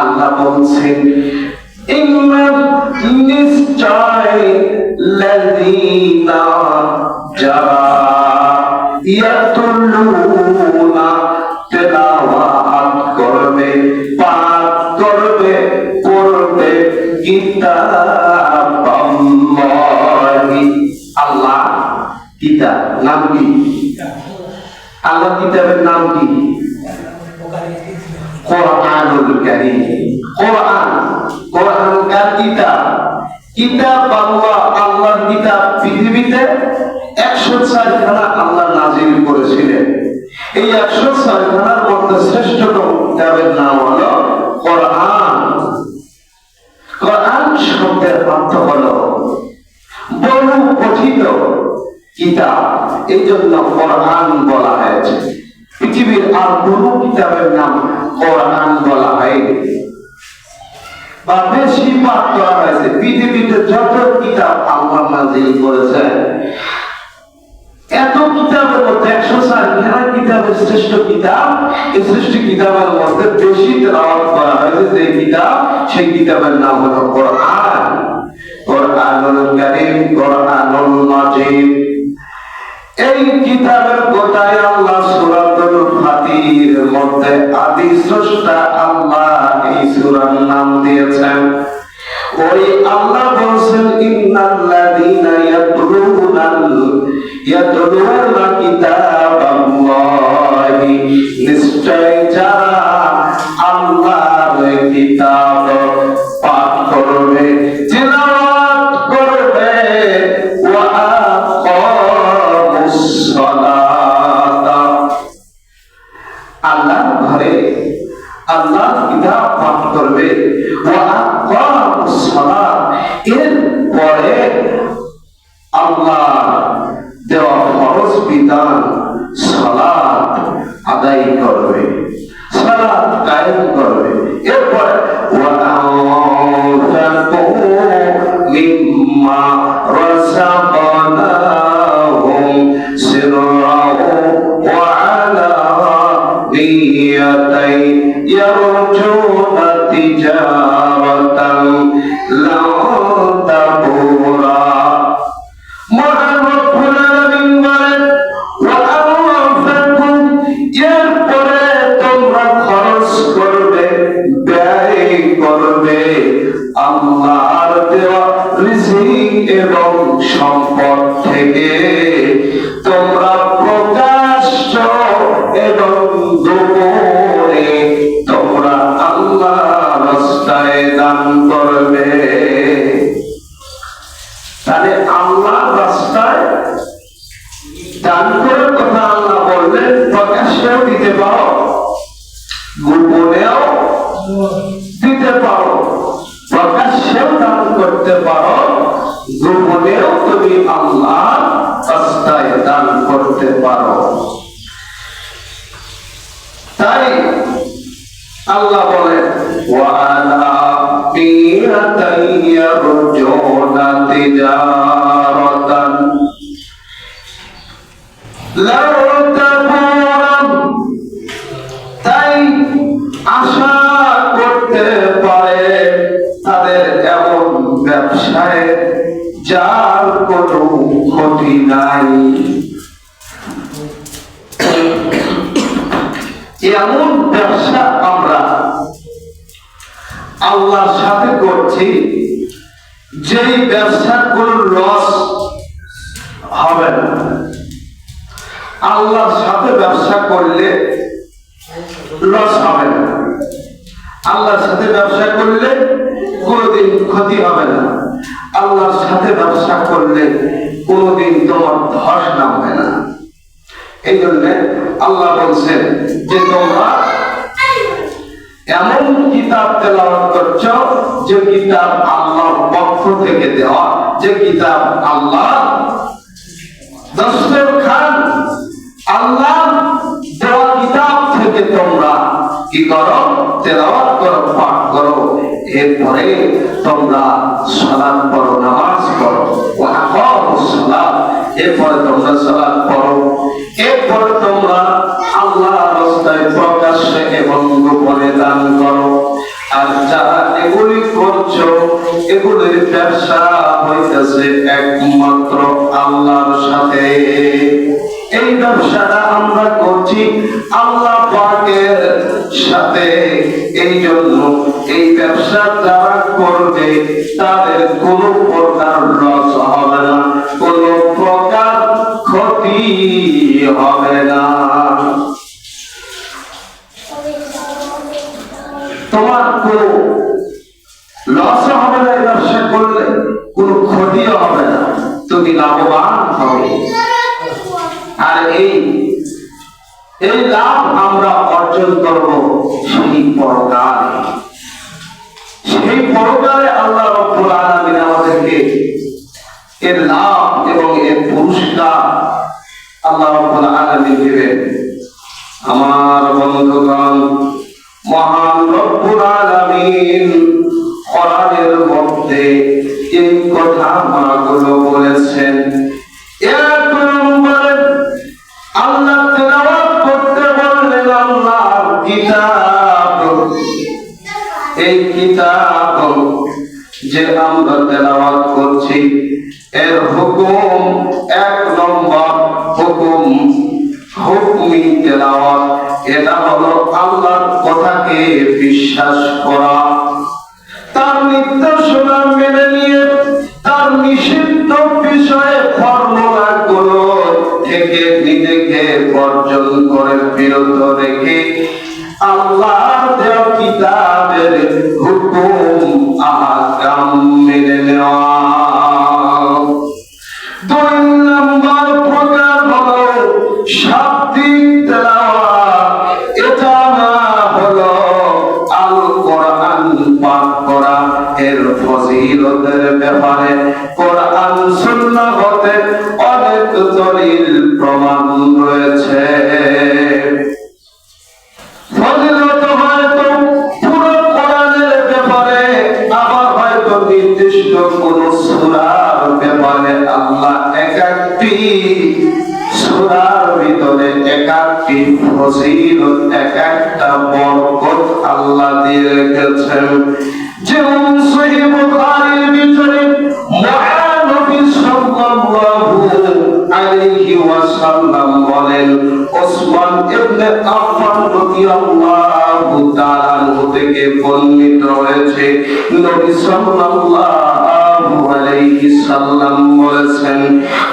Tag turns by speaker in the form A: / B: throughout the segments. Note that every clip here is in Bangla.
A: আল্লাহ বলছেন নিশ্চয় লাযীনা যারা ইয়াতুলুনা তেলাওয়াত করবে, পাঠ করবে, পড়বে কিতাবাল্লাহি। আল্লাহ কিতাব নাম কি? আল্লাহ কিতাবের নাম কি? কোরআনুল কারীম। কোরআন, কোরআন কার কিতাব? কিতাব আল্লাহ, আল্লাহর কিতাব। পৃথিবীতে 104 খানা আল্লাহ নাযিল করেছিলেন। এই 104 খানার মধ্যে শ্রেষ্ঠতম কিতাবের নাম হলো কোরআন। কোরআন শব্দের অর্থ হলো বহু পঠিত কিতাব, এই জন্য কোরআন বলা হয়েছে। পৃথিবীর আর কোন কিতাবের নাম কোরআন বলা হয়নি বা বেশি পাঠ করা হয়েছে। পৃথিবীতে যত কিতাব আল্লাহ নাযিল করেছেন, এত কিতাবের মধ্যে 104 খানা কিতাবের শ্রেষ্ঠ কিতাব, এই শ্রেষ্ঠ কিতাবের মধ্যে বেশি তেলাওয়াত করা হয়েছে যে কিতাব, সেই কিতাবের নাম হলো কোরআন। কোরআনুল কারীম, কোরআনুল মাজিদ। এই কিতাবের কোথায় আল্লাহ সূরাতুল ফাতির মধ্যে আদি স্রষ্টা আল্লাহ এই সূরার নাম দিয়েছেন। ওই আল্লাহ বলেন ইন্নাল্লাযীনা ইয়াতলুনা কিতাবাল্লাহি, নিশ্চয় যারা আল্লাহর কিতাব পাঠ করবে, তিলাওয়াত করবে, ওয়া আকামুস সালাতা, আল্লাহর ঘরে আল্লাহর কিতাব পাঠ করবে, ওয়া আকামুস সালাত, এর পরে আল্লাহ দেওয়া ফরজ বিধান সালাত আদায় করবে, সালাত কায়েম করবে। এরপর ওয়া আনফাকু মিম্মা রাযাকনাহুম সিররাও ওয়া আলানিয়াতাই ইয়ারজুনা তিজারাতান লান তাবুরা। আল্লাহর দেওয়া রিজিক এবং সম্পদ থেকে তোমরা প্রকাশ্য এবং গোপনে তোমরা আল্লাহর রাস্তায় দান করবে। তাহলে আল্লাহর রাস্তায় দান করার কথা আল্লাহ বললেন। প্রকাশ্যেও দিতে পারো, গোপনেও দিতে পারো। প্রকাশ্যেও দান করতে পারো, গোপনেও তুমি আল্লাহর রাস্তায় দান করতে পারো। তাই আল্লাহ বলেন ওয়া আলানিয়াতাই ইয়ারজুনা তিজারাতান লান তাবুরা। তাই আশা করতে পারে তাদের এমন ব্যবসায় যার কোনো ক্ষতি নাই। এমন ব্যবসা আমরা আল্লাহর সাথে করছি, যেই ব্যবসার কোন লস হবে না। আল্লাহর সাথে ব্যবসা করলে লস হবে না। আল্লাহর সাথে ব্যবসা করলে কোনদিন ক্ষতি হবে না। আল্লাহর সাথে ব্যবসা করলে কোনদিন তোমার ধস নামবে না। এই জন্য আল্লাহ বলছেন যে তোমরা এমন কিতাব তেলাওয়াত করছো যে কিতাব আল্লাহর পক্ষ থেকে দেওয়া, যে কিতাব আল্লাহ দস্তরখান, আল্লাহ দেওয়া কিতাব থেকে তোমরা কি করো? তেলাওয়াত করো, পাঠ করো। এরপরে তোমরা সালাত পড়ো, নামাজ পড়ো। ওয়া আকামুস সালাত, এরপরে তোমরা সালাত পড়ো। এরপরে তোমরা আল্লাহর রাস্তায় প্রকাশ্যে এবং গোপনে দান করো। আর এগুলির ব্যবসা হইতেছে একমাত্র আল্লাহর সাথে। এই ব্যবসাটা আমরা করছি আল্লাহ পাকের সাথে। এই জন্য এই ব্যবসা যারা করবে তাদের কোনো প্রকার লস হবে না, কোনো প্রকার ক্ষতি হবে না। তোমার কোনো লস হবে না, ব্যবসা করলে কোনো ক্ষতিও হবে না, তুমি লাভবান হবে। আর এই লাভ আমরা অর্জন করব সেই পরকালে। সেই পরকালে আল্লাহ রাব্বুল আলামিন আমাদেরকে এর লাভ এবং এর পুরস্কার আল্লাহ রাব্বুল আলামিন দিবেন। আমার বন্ধুগণ, মহান রব্বুল আলামিন কোরআনের মধ্যে এই কথাগুলো বলেছেন। এক নম্বরে আল্লাহ তেলাওয়াত করতে বললেন আল্লাহর কিতাব। এই কিতাব যে আমরা তেলাওয়াত করছি এর হুকুম, এক নম্বর হুকুম হুকমি তেলাওয়াত। এটা হলো আল্লাহর কথাকে বিশ্বাস করা, তার নির্দেশনা মেনে নিয়ে তার নিষিদ্ধ বিষয়ে ফর্মুলা গুলো থেকে নিজেকে বর্জন করে বিরত রেখে আল্লাহর দেওয়া কিতাবের হুকুম আহকাম মেনে নেওয়া। দুই নম্বর প্রকার হলো শাব্দিক তেলাওয়াত। এটা হলো আল কোরআন পাঠ করা, এর ফজিলতের ব্যাপারে কোরআন সুন্নাহ হতে অনেক দলিল প্রমাণ রয়েছে। ফজিলত হয়তো পুরো কোরআনের ব্যাপারে, আবার হয়তো নির্দিষ্ট কোন সূরার ব্যাপারে আল্লাহ এক-একটি সূরার ভিতরে এক-একটি ফজিলত, এক-একটা বরকত আল্লাহ দিয়ে রেখেছেন। যেমন সহিহ বুখারীর ভিতরে মহানবী সাল্লাল্লাহু আলাইহি ওয়াসাল্লাম বলেন, ওসমান ইবনে আফফান রাদিয়াল্লাহু তাআলা আনহু থেকে বর্ণিত হয়েছে, নবী সাল্লাল্লাহু আলাইহি সাল্লাম বলেছেন,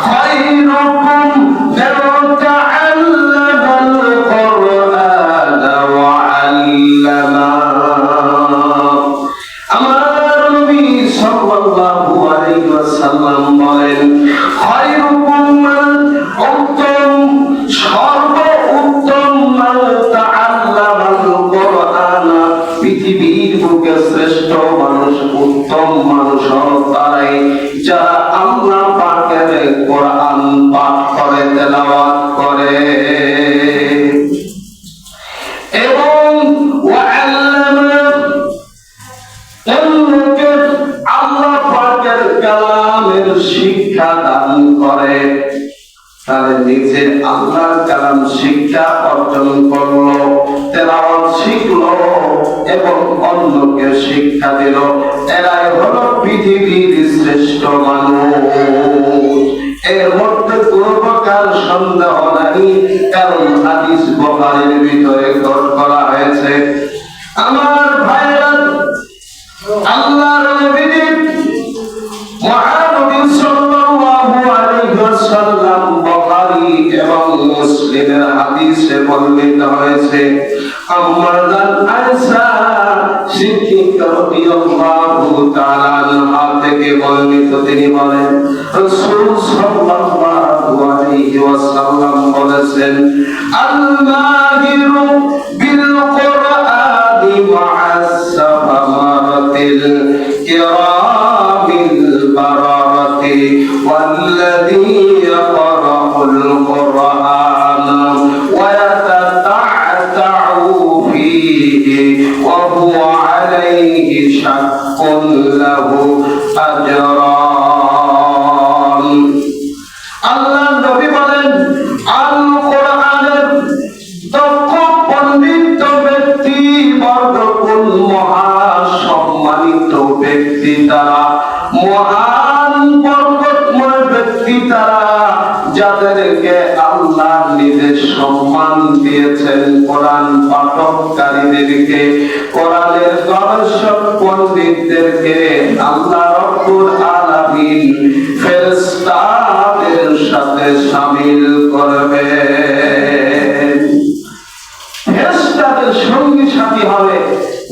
A: খায়রুকুম মান তাআল্লামাল কুরআনা ওয়া আল্লামা। আমার নবী সাল্লাল্লাহু আলাইহি ওয়াসাল্লাম বলেন, খায়রুকুম মান, উত্তম সর্ব উত্তম, মান তাআল্লামাল কুরআনা, পৃথিবীর বুকে শ্রেষ্ঠ মানুষ, উত্তম মানুষ হলো তারাই যারা আল্লাহ পাকের কোরআন পাঠ করে, তেলাওয়াত করে এবং আল্লাহ পাকের কালামের শিক্ষা দান করে। তাহলে নিজে আল্লাহর কালাম শিক্ষা অর্জন করলো, তেলাওয়াত শিখলো এবং অন্যকে শিক্ষা দিল, এরাই হলো পৃথিবীর শ্রেষ্ঠ মানুষ। এর মধ্যে কোনো প্রকার সন্দেহ নাই, কারণ হাদিস বুখারীর ভিতরে কোট করা হয়েছে। আমার ভাইরা, আল্লাহর নবী মহানবী সাল্লাল্লাহু আলাইহি ওয়াসাল্লাম বুখারী এবং মুসলিমের হাদিসে বর্ণিত হয়েছে, আম্মাজান আয়েশা সিদ্দিকা রাদিয়াল্লাহু তাআলা আনহা থেকে বর্ণিত, তিনি বলেন, রাসূল সাল্লাল্লাহু আলাইহি ওয়াসাল্লাম বলেছেন, আল মাহিরু বিল কুরআনি মা'আস সাফারাতিল কিরামিল বারারাতি ওয়াল্লাযী ইয়াকরাউল কুরআনা ওয়া ইয়াতাতা'তা'উ ফীহি ওয়া হুয়া আলাইহি শাক্কুন লাহু আজরান। আল্লাহ নবী বলেন, আল কোরআনের দক্ষ পণ্ডিত ব্যক্তি বর্গ কোন মহা সম্মানিত ব্যক্তি ব্যক্তি তারা, মহান বরকতময় ব্যক্তি তারা, যাদেরকে আল্লাহ নিজে সম্মান দিয়েছেন। কোরআন পাঠককারীদেরকে, কোরআনের গবেষক পণ্ডিতদেরকে আল্লাহ রব্বুল আলামিন ফেরেশতাদের সাথে শামিল করবেন। ফেরেশতাদের সঙ্গী সাথী হবে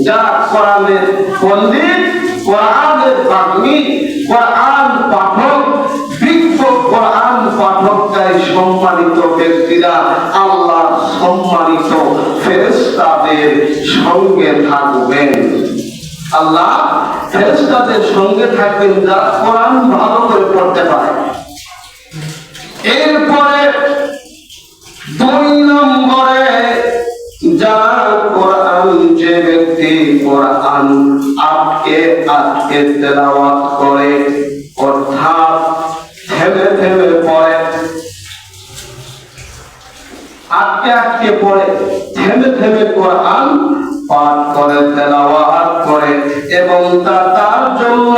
A: যারা কোরআনের পণ্ডিত, কোরআনের বাগ্মী, কোরআন পাঠক, বিজ্ঞ কোরআন পাঠককারী সম্মানিত ব্যক্তিরা আল্লাহ সম্মানিত ফেরেশতাদের সঙ্গে থাকবেন। আল্লাহ ফেরেশতাদের সঙ্গে থাকবেন যারা কোরআন ভালো করে পড়তে পারে। এরপরে 2 নম্বরে, যারা কোরআন, যে ব্যক্তি কোরআন আটকে আটকে তেলাওয়াত করে, অর্থাৎ থেমে থেমে পড়ে, আটকে আটকে পড়ে, থেমে থেমে কোরআন পাঠ করে, তেলাওয়াত করে, এবং তার জন্য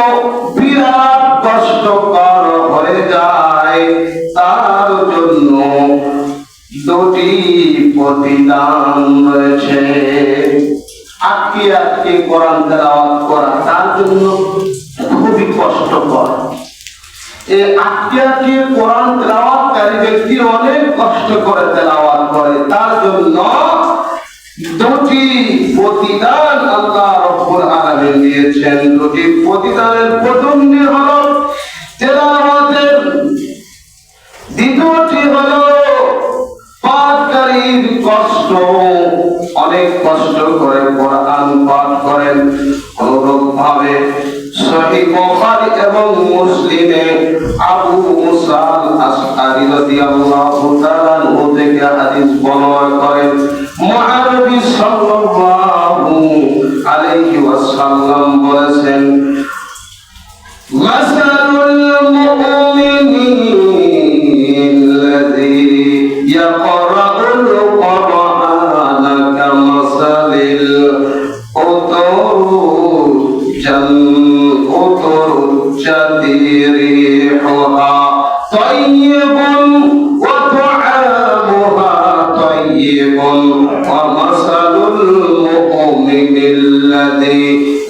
A: বিরাট কষ্টকর হয়ে যায়, তার জন্য 2টি প্রতিদান রয়েছে। আটকে আটকে কোরআন তেলাওয়াত করা তার জন্য খুবই কষ্টকর। এই আটকে আটকে কোরআন তেলাওয়াতকারী ব্যক্তি অনেক কষ্ট করে তেলাওয়াত করে, তার জন্য 2টি প্রতিদান আল্লাহ রব্বুল আলামিন দিয়েছেন। 2টি প্রতিদানের প্রথমটি হলো তেলাওয়াতের, দ্বিতীয়টি হলো পাঠকারীর কষ্ট। অনেক কষ্ট করে কোরআন পাঠ করেন। অনুরূপ ভাবে সহিহ বুখারী এবং মুসলিমে আবু মুসা আল-আশআরী রাদিয়াল্লাহু তাআলা আনহু থেকে হাদিস বর্ণনা করেন, মুহাম্মদ সাল্লাল্লাহু আলাইহি ওয়াসাল্লাম বলেছেন, মাসালুল মুমিনিন الذي يقرأ القرآن كمثل الأترجة ريحها طيب وطعامها طيب ومثل المؤمن الذي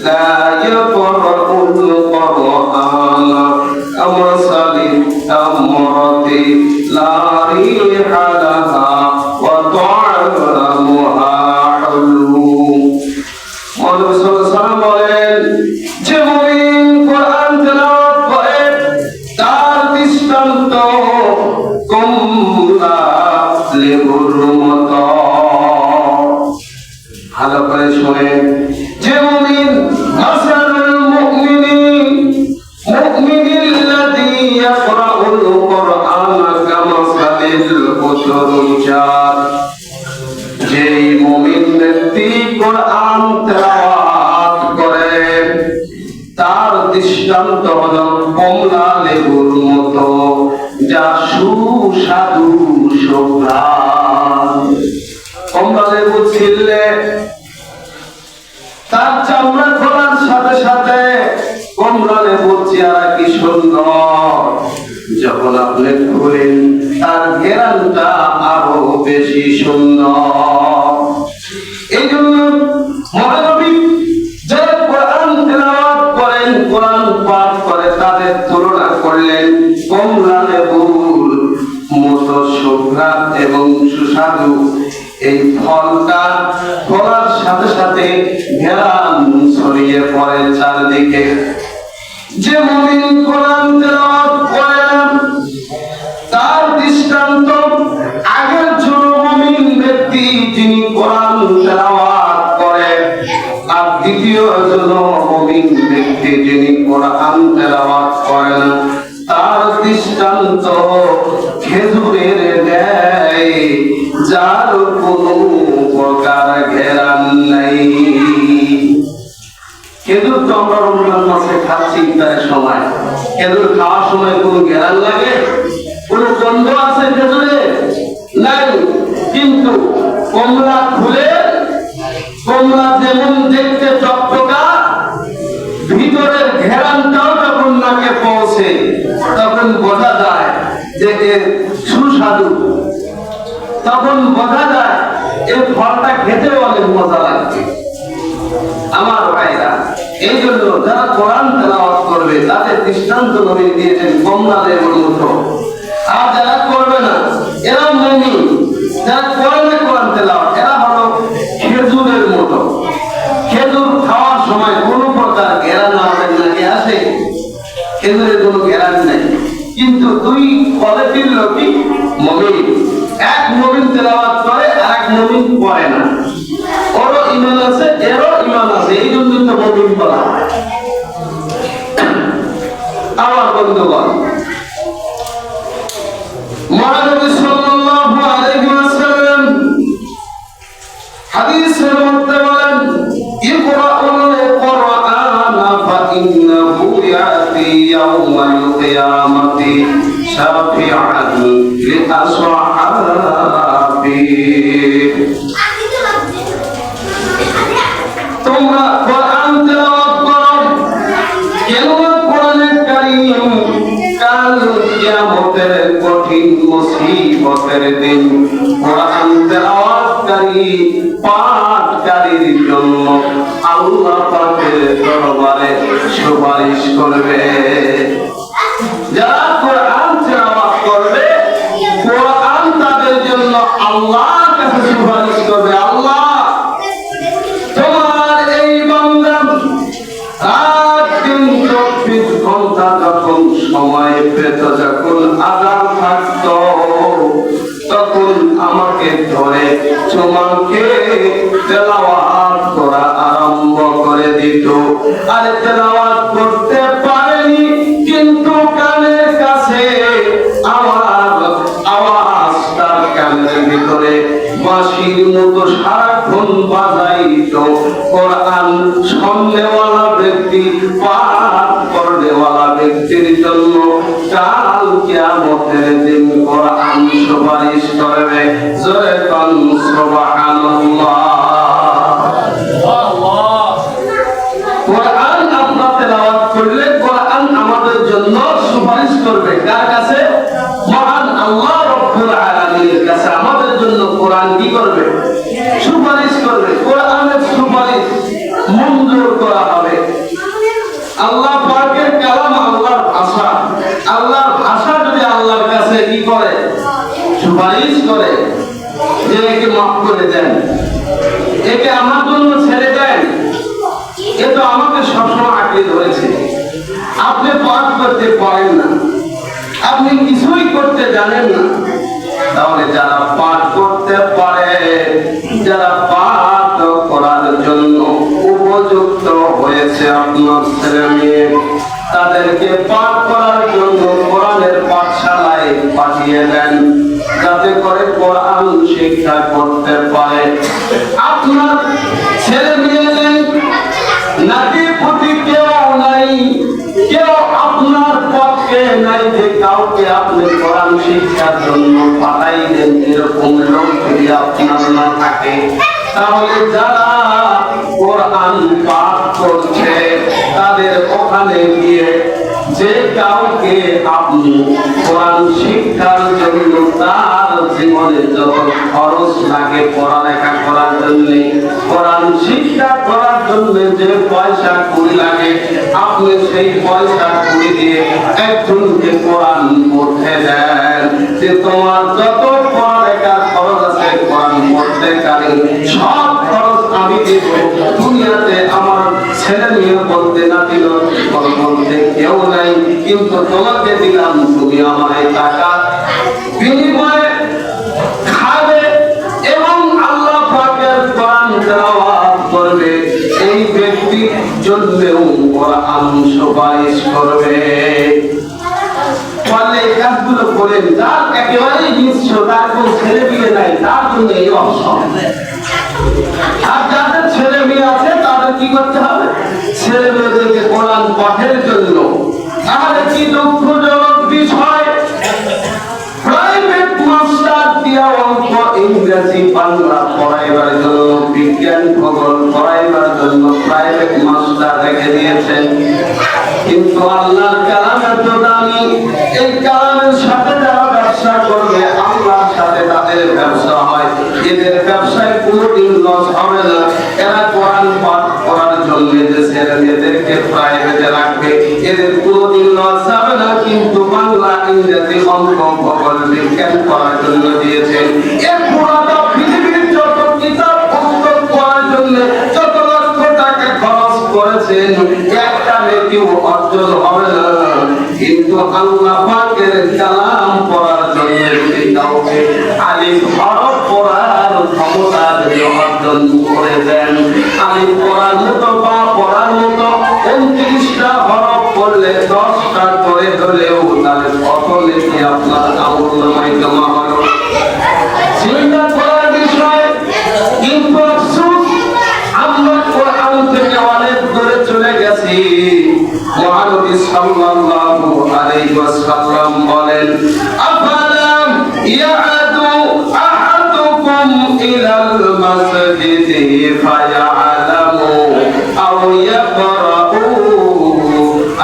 A: لا يقرأ القرآن كمثل التمرة لا ريح لها وطعامها حلو। বলেন, যে মুমিন কোরআন তেলাওয়াত করে তার দৃষ্টান্ত কমলা লেবুর মতো। ভালো করে শুনেন, যে মুমিন, মাসালুল মুমিনিল্লাযী ইয়াকরাউল কুরআনা কামাসালিল উতুরজাত, যেই মুমিন ব্যক্তি কোরআন তেলাওয়াত করে তার দৃষ্টান্ত হলো কমলা লেবুর মতো, যা সুস্বাদু সুঘ্রাণ। কমলা লেবু ছিললে তার চামড়া খোলার সাথে সাথে কমলা লেবুর চেহারা কি সুন্দর, যখন আপনি খুলেন তার ঘেরানটা আরো বেশি সুন্দর। এই জন্য মহানবী যারা কোরআন তেলাওয়াত করেন, কোরআন পাঠ করে, তাদের তুলনা করলেন কমলা লেবুর মতো সুঘ্রাণ এবং সুস্বাদু। এই ফলটা ফলার সাথে সাথে ঘেরান ছড়িয়ে পড়ে চারদিকে। যে মুমিন কোরআন তেলাওয়াত করে না তার দৃষ্টান্ত আগের জন মুমিন ব্যক্তি যিনি কোরআন তেলাওয়াত করে, আর দ্বিতীয় জন মুমিন ব্যক্তি যিনি কোরআন তেলাওয়াত করে না, তার দৃষ্টান্ত খেজুরের ন্যায়, যার কোনো প্রকার ঘেরান নাই। খেজুর তো আমরা রমজান মাসে খাচ্ছি ইফতারের সময়, খেজুর খাওয়ার সময় কোন ঘেরান লাগে, কোন গন্ধ আছে খেজুরে? নাই। কিন্তু কমলা খুলে, কমলা যেমন দেখতে চকচকা, ভিতরের ঘেরানটাও যখন নাকে পৌঁছে তখন বোঝা যায় যে এর সুস্বাদু, তখন বোঝা যায় এই ফলটা খেতে অনেক মজা লাগছে। আমার ভাইরা, এই জন্য যারা কোরআন তেলাওয়াত করবে তাদের দৃষ্টান্ত নবী দিয়েছেন কমলাদের মতো। আর যারা করবে না এরা মুমিন, যারা করবে কোরআন তেলাওয়াত এরা হলো খেজুরের মতো। খেজুর খাওয়ার সময় কোনো প্রকার ঘেরান নাকি আসে? খেজুরের কোনো ঘেরান নেই। কিন্তু দুই কোয়ালিটির লোকই মুমিন, এক মুমিন তেলাওয়াত করে আর এক মুমিন করে না। ওরও ঈমান আছে এরও ঈমান আছে, এই জন্য তো মুমিন বলা হয়। আমার বন্ধুগণ, মহানবী সাল্লাল্লাহু আলাইহি ওয়াসাল্লাম হাদিসের মধ্যে বলেন, ইকরাউল কুরআনা ফাইন্নাহু ইয়াতি ইয়াউমাল কিয়ামাতি শাফিআন লিআসহাবি। তোমরা কোরআন তেলাওয়াত করো, কেন কোরআনের কারীম কাল কিয়ামতের কঠিন মুসিবতের দিন কোরআন তেলাওয়াতকারী পাঠকারীর জন্য আল্লাহ পাকের দরবারে সুপারিশ করবে। যারা কোরআন তেলাওয়াত করবে কোরআন তাদের জন্য আল্লাহর কাছে সুপারিশ করবে, আল্লাহ তোমার এই বান্দা রাত দিন 24 ঘন্টা যখন সময় পেত, যখন আযাব থাকতো তখন আমাকে ধরে তোমাকে তেলাওয়াত করা আরম্ভ করে দিত। আর তেলাওয়াত করতে পারেনি, কিন্তু কানের কাছে আমার আওয়াজ তার কানের ভিতরে বাঁশির মতো সারাক্ষণ বাজাইতো। কোরআন শুননেওয়ালা ব্যক্তি, পাঠ করনেওয়ালা ব্যক্তির জন্য কাল কিয়ামতের দিন কোরআন সুপারিশ করবে। জোরে কোন সুবহানাল্লাহ। কোরআন আমরা তেলাওয়াত করলে কোরআন আমাদের জন্য সুপারিশ করবে। কার কাছে? মহান আল্লাহ রাব্বুল আলামিনের কাছে আমাদের জন্য কোরআন কি করবে? সুপারিশ করবে। কোরআনের সুপারিশ মঞ্জুর করা হবে। আল্লাহ পাকের কালাম আল্লাহর ভাষা, আল্লাহর ভাষা যদি আল্লাহর কাছে কি করে? সুপারিশ করে যে একে মাফ করে দেন, একে আমার জন্য ছেড়ে দেন, এ তো আমাকে সবসময় আঁকড়ে ধরেছে। আপনি পাঠ করতে পারেন না, আপনি কিছুই করতে জানেন না, তাহলে যারা পাঠ করতে পারে, যারা পাঠ করার জন্য উপযুক্ত হয়েছে আপনার ছেলে মেয়ে, তাদেরকে পাঠ করার জন্য কোরআনের পাঠশালায় পাঠিয়ে দেন, যাতে করে কোরআন শিক্ষা করতে পারে। আপনার ছেলে মেয়ে নেই, নাকি প্রতি কেউ নাই, কেউ আপনার পক্ষে নাই যে কাউকে আপনি কোরআন শিক্ষার জন্য পাঠাইলেন, এরকম লোক যদি আপনার না থাকে, তাহলে যারা কোরআন পাঠ করছে তাদের ওখানে গিয়ে যে কাউকে আপনি কোরআন শিক্ষার জন্য তার জীবনে যত খরচ লাগে পড়ালেখা করার জন্য, কোরআন শিক্ষা করার জন্য যে পয়সা কুড়ি লাগে, আপনি সেই পয়সা কুড়ি দিয়ে একজনকে কোরআন পড়তে দেন, যে তোমার যত পড়ালেখার খরচ আছে কোরআন পড়তে কালে সব খরচ আমি দেব। দুনিয়াতে আমার ছেলে মেয়ে বলতে নাতি বলতে কেউ নাই, কিন্তু তোমাকে দিলাম, তুমি আমার এই টাকা বিনিময়ে খাবে এবং আল্লাহ পাকের কোরআন তেলাওয়াত করবে। এই ব্যক্তির জন্যও কোরআন সুপারিশ করবে। ফলে এই কাজগুলো করেন, যার একেবারেই নিঃস্ব, তার কোন ছেলে মেয়ে নাই, তার জন্য এই অপশন। আর যাদের ছেলে মেয়ে আছে তাদের কি করতে হবে? ছেলে মেয়েদেরকে কোরআন পাঠের জন্য। তাহলে কি দুঃখজনক বিষয়, প্রাইভেট মাস্টার দিয়া অঙ্ক, ইংরেজি, বাংলা পড়াইবার জন্য, বিজ্ঞান, ভূগোল পড়াইবার জন্য প্রাইভেট মাস্টার রেখে দিয়েছেন, কিন্তু আল্লাহর কালাম এত দামি, এই কালামের সাথে যারা ব্যবসা করবে আল্লাহর সাথে তাদের ব্যবসা হয়, এদের ব্যবসায় কোনোদিন লস হবে না। এরা কোরআন পাঠ করার জন্য যে ছেলে মেয়েদেরকে প্রাইভেটে রাখবে এদের কোনোদিন লস যাবে না, কিন্তু বাংলা ইংরেজি অঙ্ক ভূগোল বিজ্ঞান পড়ার জন্য দিয়েছেন। এর পুরোটা পৃথিবীর যত কিতাব পুস্তক পড়ার জন্য যত লক্ষ টাকা খরচ করেছেন একটা নেকিও অর্জন হবে না, কিন্তু আল্লাহ পাকের কালাম পড়ার জন্য যদি কাউকে আলিফ হরফ পড়ার ক্ষমতা যদি অর্জন করে দেন, আলিফ পড়ার মতো বা পড়ার মতো 29টা হরফ পড়লে 10টা করে হলেও তাহলে কত নেকি আপনার আমলনামায় জমা হলো, চিন্তা করার বিষয়। কিন্তু আফসোস আমরা কোরআন থেকে অনেক দূরে চলে গেছি। মহানবী সাল্লাল্লাহু আলাইহি ওয়াসাল্লাম বলেন, আফালাম ইয়াদু আহাদুকুম ইলাল মাসজিদি ফায়ালামু আও ইয়াকরাউ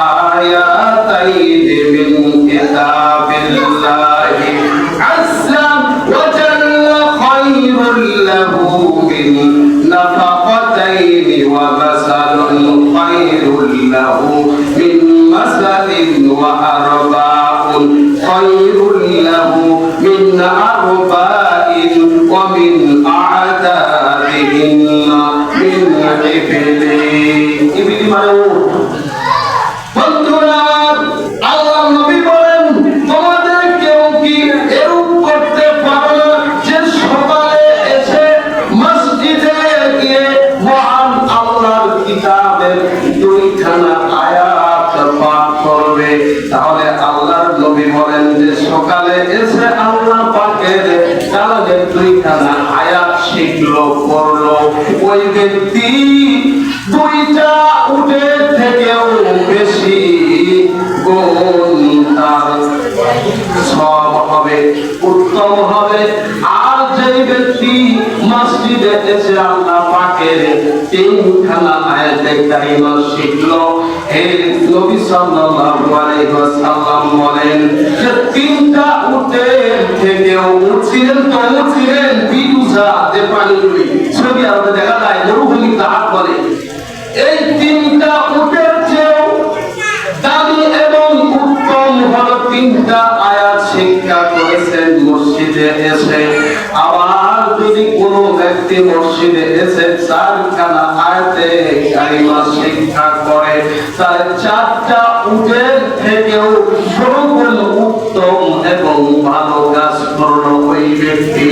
A: আয়াতাইনি মিন কিতাবিল্লাহি আযজা ওয়া জাল্লা খায়রুল লাহু মিন নাফাকাতাইনি ওয়া মাসালুল খায়রুল লাহু মিন মাসালিন ওয়া আরবাউন খায়রুল লাহু মিন আরবাইন ওয়া মিন আ'দাবিহিন্না মিন ইবলি মানে বন্ধুরা, আল্লাহ নবী বলেন তোমাদের কেউ কি এরূপ করতে পারো না যে সকালে এসে মসজিদে গিয়ে মহান আল্লাহর কিতাবের 2খানা আয়াত পাঠ করবে। তাহলে আল্লাহর নবী বলেন যে সকালে এসে আল্লাহ পাকের কালামের 2খানা আয়াত শিখলো পড়লো, ওই ব্যক্তি 2টা উটের থেকেও বেশি গুণ তার সওয়াব হবে, উত্তম হবে। আর যে ব্যক্তি মসজিদে এসে আল্লাহ পাকের 3খানা আয়াতে কারিমা শিখলো, হে নবী সাল্লাল্লাহু আলাইহি ওয়াসাল্লাম বলেন যে 3টা উটের থেকেও উঠছিলেন তো উঠছিলেন বিদুসাতে পানিগুলি, ছবি আরবে দেখা যায় মরুভূমি তাহার বলে। এই 3টা উটের চেয়েও দামি এবং উত্তম হলো 3টা আয়াত শিক্ষা করেছেন মসজিদে এসে। আবার যদি কোনো ব্যক্তি মসজিদে এসে 4খানা আয়াতে কারিমা শিক্ষা করে তার 4টা উটের থেকেও সর্বগুণ উত্তম এবং ভালো কাজ করলো ওই ব্যক্তি।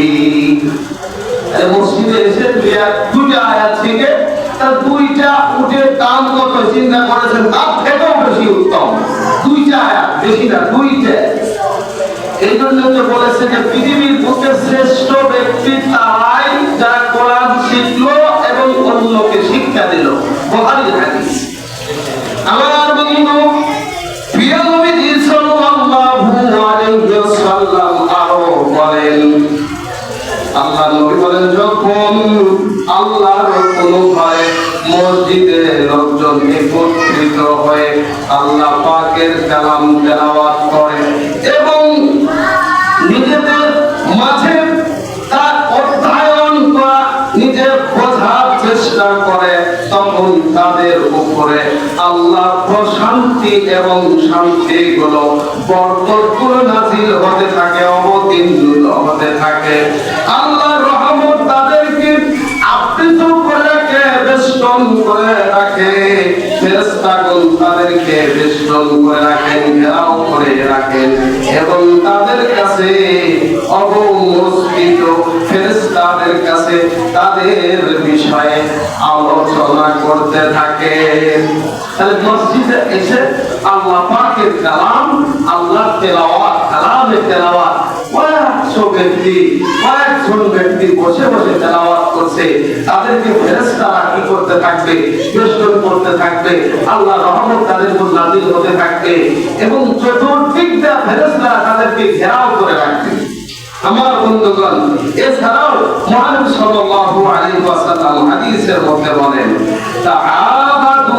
A: মসজিদে এসে 2টা আয়াত শিখে তার 2টা উটের দাম কত চিন্তা করেছেন, তার থেকেও বেশি উত্তম। 2টা আয়াত, বেশি না, 2টা। এই জন্য তো বলেছে যে পৃথিবীর বুকে শ্রেষ্ঠ ব্যক্তি তারাই যারা কোরআন শিখলো এবং অন্যকে শিক্ষা দিল। বুখারীর হাদিস। আমার বন্ধু প্রিয় নবী সাল্লাল্লাহু আলাইহি ওয়াসাল্লাম আরো বলেন, আল্লাহ নবী বলেন যখন আল্লাহর কোন ঘরে মসজিদে লোকজন একত্রিত হয়ে আল্লাহ পাকের কালাম তেলাওয়াত করে এবং নিজেদের মাঝে তার অধ্যয়ন করা নিজে বোঝার চেষ্টা করে, তখন তাদের উপরে আল্লাহ প্রশান্তি এবং শান্তি গুলো বরকতগুলো নাযিল হতে থাকে, অবতীর্ণ হতে থাকে। আল্লাহর রহমত তাদেরকে আবৃত করে রাখে, বেষ্টন করে রাখে, ফেরেশতাগণ তাদেরকে বেষ্টন করে রাখেন, ঘেরাও করে রাখেন এবং তাদের কাছে অবমস্কৃত ফেরেশতাদের কাছে তাদের বিষয়ে আলোচনা করতে থাকে। তাহলে মসজিদে এসে আল্লাহ পাকের কালাম, আল্লাহর তেলাওয়াত, কালামের তেলাওয়াত কয়েকজন ব্যক্তি বসে বসে তেলাওয়াত করছে, তাদেরকে ফেরেশতারা কি করতে থাকবে, বেষ্টন করতে থাকবে, আল্লাহর রহমত তাদের উপর নাযিল হতে থাকবে এবং চতুর্দিক দিয়ে ফেরেশতারা তাদেরকে ঘেরাও করে রাখবে। আমার বন্ধুগণ, এছাড়াও মুহাম্মদ সাল্লাল্লাহু আলাইহি ওয়াসাল্লাম হাদিসের মধ্যে বলেন, তাআবাদু